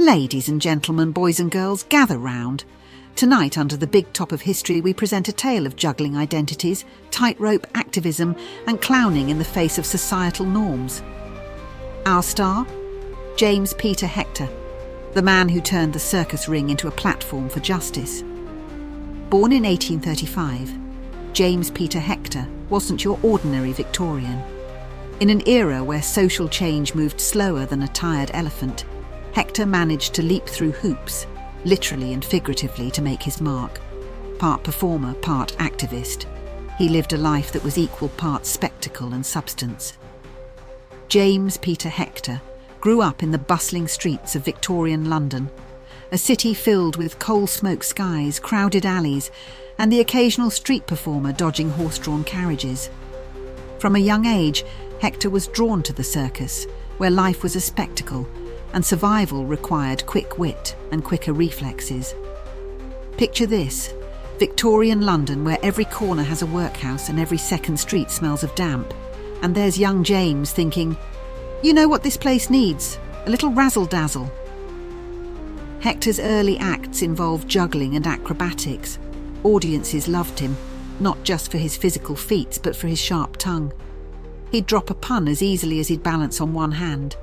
Ladies and gentlemen, boys and girls, gather round. Tonight, under the big top of history, we present a tale of juggling identities, tightrope activism, and clowning in the face of societal norms. Our star? James Peter Hector, the man who turned the circus ring into a platform for justice. Born in 1835, James Peter Hector wasn't your ordinary Victorian. In an era where social change moved slower than a tired elephant, Hector managed to leap through hoops, literally and figuratively, to make his mark. Part performer, part activist, he lived a life that was equal parts spectacle and substance. James Peter Hector grew up in the bustling streets of Victorian London, a city filled with coal-smoke skies, crowded alleys, and the occasional street performer dodging horse-drawn carriages. From a young age, Hector was drawn to the circus, where life was a spectacle, and survival required quick wit and quicker reflexes. Picture this: Victorian London, where every corner has a workhouse and every second street smells of damp. And there's young James thinking, you know what this place needs? A little razzle-dazzle. Hector's early acts involved juggling and acrobatics. Audiences loved him, not just for his physical feats, but for his sharp tongue. He'd drop a pun as easily as he'd balance on one hand.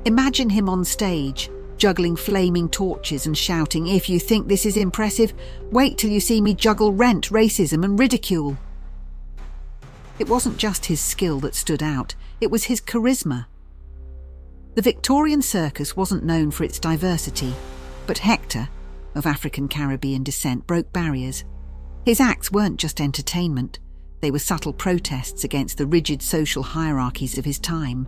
Imagine him on stage, juggling flaming torches and shouting, "If you think this is impressive, wait till you see me juggle rent, racism and ridicule." It wasn't just his skill that stood out, it was his charisma. The Victorian circus wasn't known for its diversity, but Hector, of African-Caribbean descent, broke barriers. His acts weren't just entertainment, they were subtle protests against the rigid social hierarchies of his time.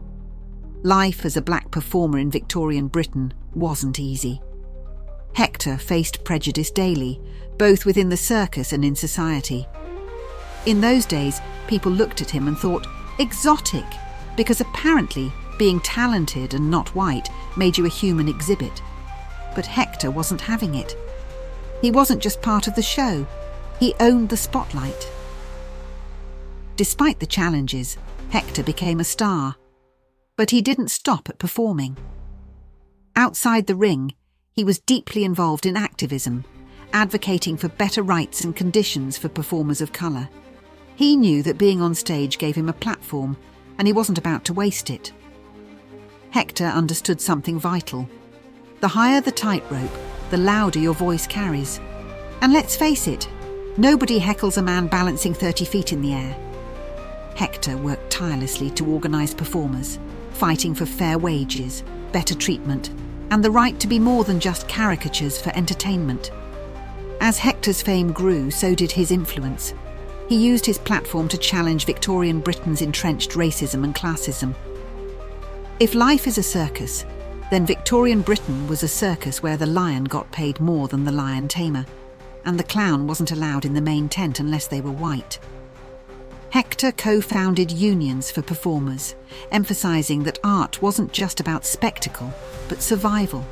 Life as a black performer in Victorian Britain wasn't easy. Hector faced prejudice daily, both within the circus and in society. In those days, people looked at him and thought, exotic, because apparently being talented and not white made you a human exhibit. But Hector wasn't having it. He wasn't just part of the show, he owned the spotlight. Despite the challenges, Hector became a star. But he didn't stop at performing. Outside the ring, he was deeply involved in activism, advocating for better rights and conditions for performers of colour. He knew that being on stage gave him a platform, and he wasn't about to waste it. Hector understood something vital. The higher the tightrope, the louder your voice carries. And let's face it, nobody heckles a man balancing 30 feet in the air. Hector worked tirelessly to organise performers, fighting for fair wages, better treatment, and the right to be more than just caricatures for entertainment. As Hector's fame grew, so did his influence. He used his platform to challenge Victorian Britain's entrenched racism and classism. If life is a circus, then Victorian Britain was a circus where the lion got paid more than the lion tamer, and the clown wasn't allowed in the main tent unless they were white. Hector co-founded unions for performers, emphasising that art wasn't just about spectacle, but survival.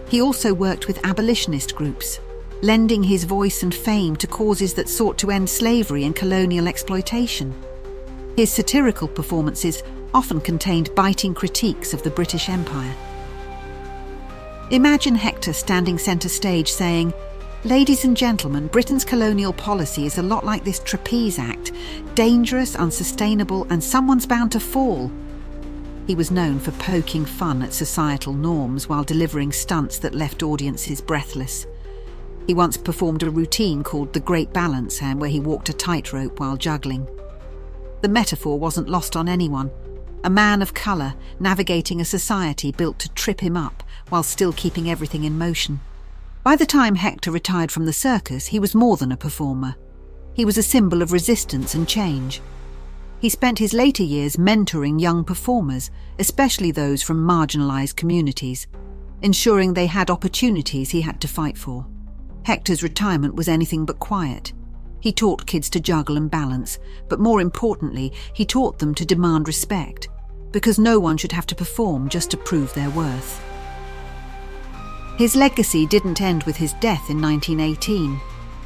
He also worked with abolitionist groups, lending his voice and fame to causes that sought to end slavery and colonial exploitation. His satirical performances often contained biting critiques of the British Empire. Imagine Hector standing centre stage saying, "Ladies and gentlemen, Britain's colonial policy is a lot like this trapeze act, dangerous, unsustainable, and someone's bound to fall." He was known for poking fun at societal norms while delivering stunts that left audiences breathless. He once performed a routine called the Great Balance, where he walked a tightrope while juggling. The metaphor wasn't lost on anyone. A man of colour navigating a society built to trip him up while still keeping everything in motion. By the time Hector retired from the circus, he was more than a performer. He was a symbol of resistance and change. He spent his later years mentoring young performers, especially those from marginalised communities, ensuring they had opportunities he had to fight for. Hector's retirement was anything but quiet. He taught kids to juggle and balance, but more importantly, he taught them to demand respect, because no one should have to perform just to prove their worth. His legacy didn't end with his death in 1918.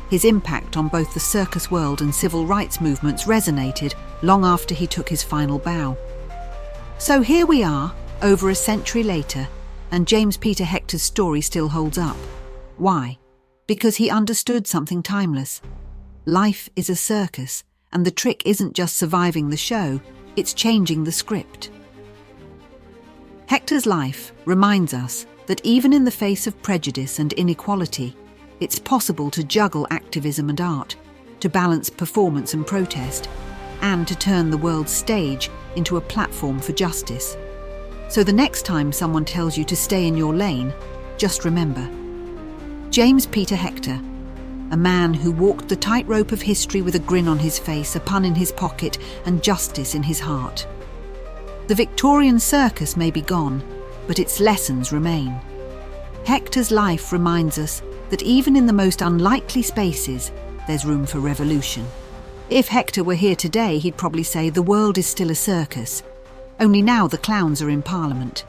His impact on both the circus world and civil rights movements resonated long after he took his final bow. So here we are, over a century later, And James Peter Hector's story still holds up. Why? Because he understood something timeless. Life is a circus, and the trick isn't just surviving the show, it's changing the script. Hector's life reminds us that even in the face of prejudice and inequality, it's possible to juggle activism and art, to balance performance and protest, and to turn the world's stage into a platform for justice. So the next time someone tells you to stay in your lane, just remember. James Peter Hector, a man who walked the tightrope of history with a grin on his face, a pun in his pocket, and justice in his heart. The Victorian circus may be gone, but its lessons remain. Hector's life reminds us that even in the most unlikely spaces, there's room for revolution. If Hector were here today, he'd probably say the world is still a circus, only now the clowns are in Parliament.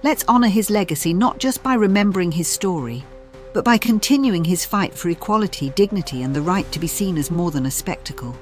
Let's honour his legacy not just by remembering his story, but by continuing his fight for equality, dignity, and the right to be seen as more than a spectacle.